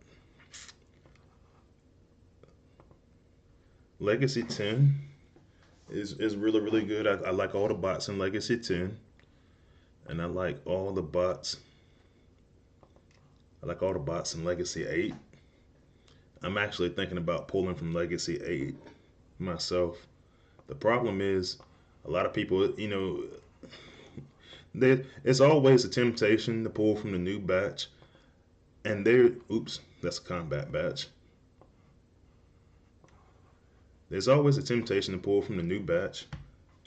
Speaker 1: Legacy 10 is really, really good. I like all the bots in Legacy 10. And I like all the bots. I like all the bots in Legacy 8. I'm actually thinking about pulling from Legacy 8 myself. The problem is, a lot of people, it's always a temptation to pull from the new batch. And oops, that's a combat batch. There's always a temptation to pull from the new batch.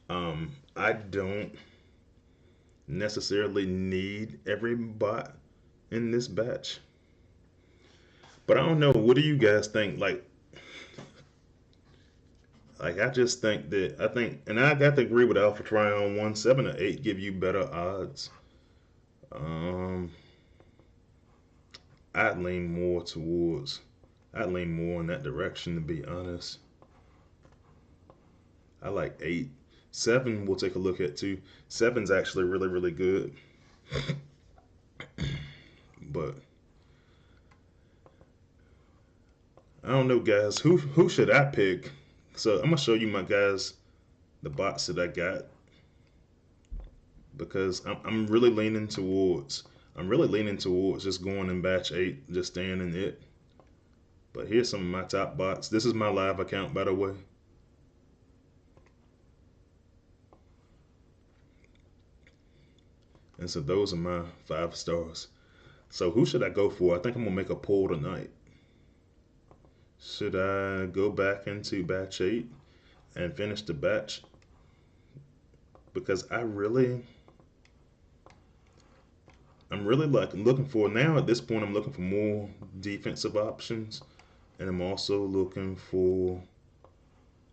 Speaker 1: I don't necessarily need every bot in this batch. But I don't know. What do you guys think? Like I just think that and I got to agree with Alpha Trion 1, 7 or 8 give you better odds. I'd lean more in that direction, to be honest. I like 8. 7 we'll take a look at too. 7's actually really, really good. But I don't know, guys. Who should I pick? So I'm gonna show you my guys, the bots that I got, because I'm really leaning towards just going in batch 8, just staying in it. But here's some of my top bots. This is my live account, by the way. And so those are my 5 stars. So who should I go for? I think I'm gonna make a poll tonight. Should I go back into batch 8 and finish the batch? Because I really I'm really like looking for now at this point. I'm looking for more defensive options, and I'm also looking for.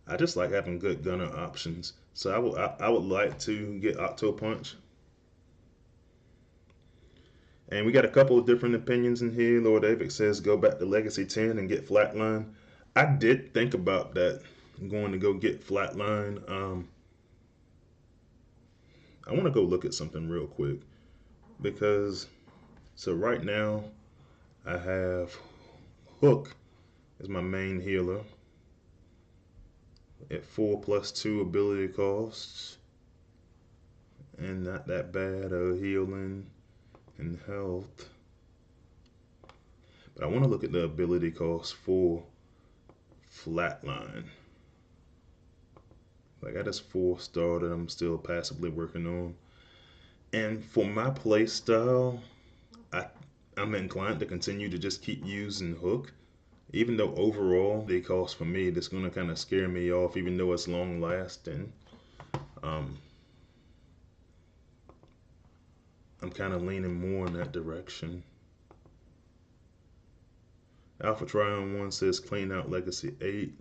Speaker 1: I just like having good gunner options. So I would like to get Octo Punch. And we got a couple of different opinions in here. Lord David says go back to Legacy 10 and get Flatline. I did think about that. I'm going to go get Flatline. I want to go look at something real quick because so right now I have Hook as my main healer at 4+2 ability costs and not that bad healing and health. But I want to look at the ability cost for Flatline. Like I just 4-star that I'm still passively working on. And for my play style, I, I'm inclined to continue to just keep using Hook. Even though overall the cost for me, that's going to kind of scare me off, even though it's long lasting. Um, I'm kind of leaning more in that direction. Alpha Trion 1 says clean out Legacy 8.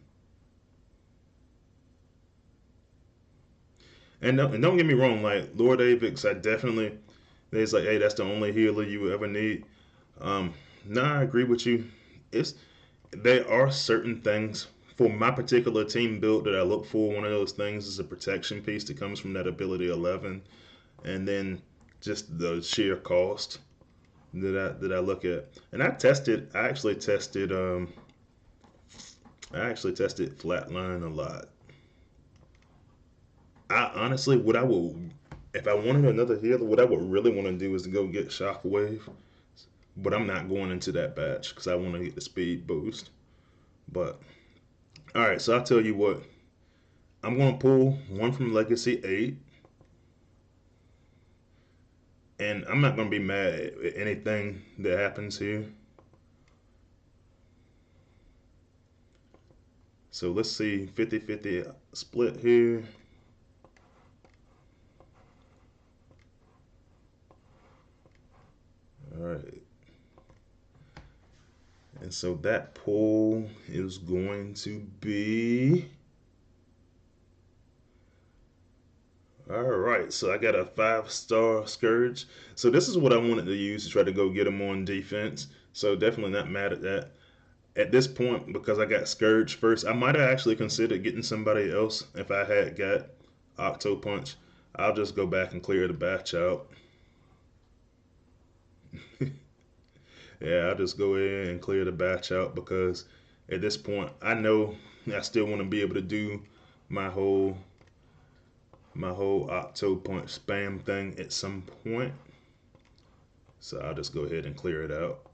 Speaker 1: And don't get me wrong, like Lord Avix, I definitely, it's like, hey, that's the only healer you ever need. Nah, I agree with you. It's there are certain things for my particular team build that I look for. One of those things is a protection piece that comes from that ability 11, and then just the sheer cost that I look at. And I actually tested Flatline a lot. I honestly, what I would, if I wanted another healer, what I would really want to do is to go get Shockwave. But I'm not going into that batch because I want to get the speed boost. But all right, so I'll tell you what. I'm going to pull one from Legacy 8. And I'm not going to be mad at anything that happens here. So let's see, 50-50 split here. All right. And so that pull is going to be... All right, so I got a 5-star Scourge. So this is what I wanted to use to try to go get him on defense. So definitely not mad at that. At this point, because I got Scourge first, I might have actually considered getting somebody else if I had got Octo Punch. I'll just go back and clear the batch out. Yeah, I'll just go ahead and clear the batch out because at this point, I know I still want to be able to do my whole Octo Punch spam thing at some point. So I'll just go ahead and clear it out.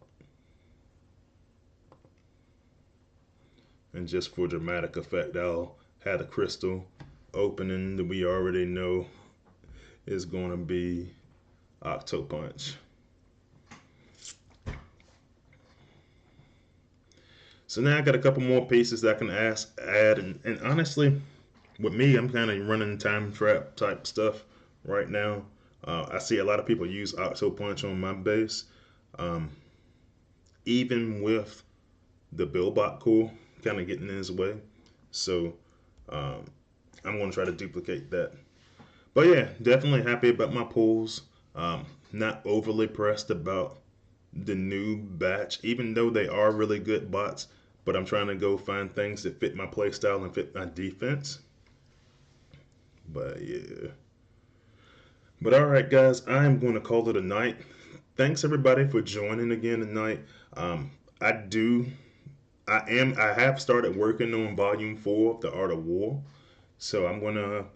Speaker 1: And just for dramatic effect, I'll have the crystal opening that we already know is going to be Octo Punch. So now I got a couple more pieces that I can add, and honestly, with me, I'm kind of running time trap type stuff right now. I see a lot of people use Octo Punch on my base, um, even with the Billbot core kind of getting in his way. So um, I'm going to try to duplicate that. But yeah, definitely happy about my pulls. Not overly pressed about the new batch, even though they are really good bots. But I'm trying to go find things that fit my playstyle and fit my defense. But yeah. But all right, guys, I'm going to call it a night. Thanks everybody for joining again tonight. Um, I do. I have started working on Volume 4 of The Art of War. So I'm going to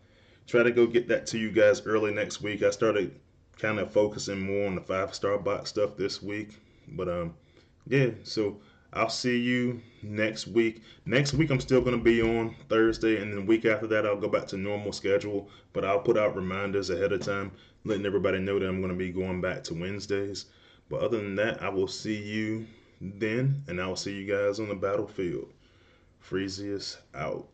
Speaker 1: try to go get that to you guys early next week. I started kind of focusing more on the 5-star bot stuff this week. But yeah, so I'll see you next week. Next week I'm still going to be on Thursday, and then the week after that I'll go back to normal schedule. But I'll put out reminders ahead of time, letting everybody know that I'm going to be going back to Wednesdays. But other than that, I will see you then, and I will see you guys on the battlefield. Freezius out.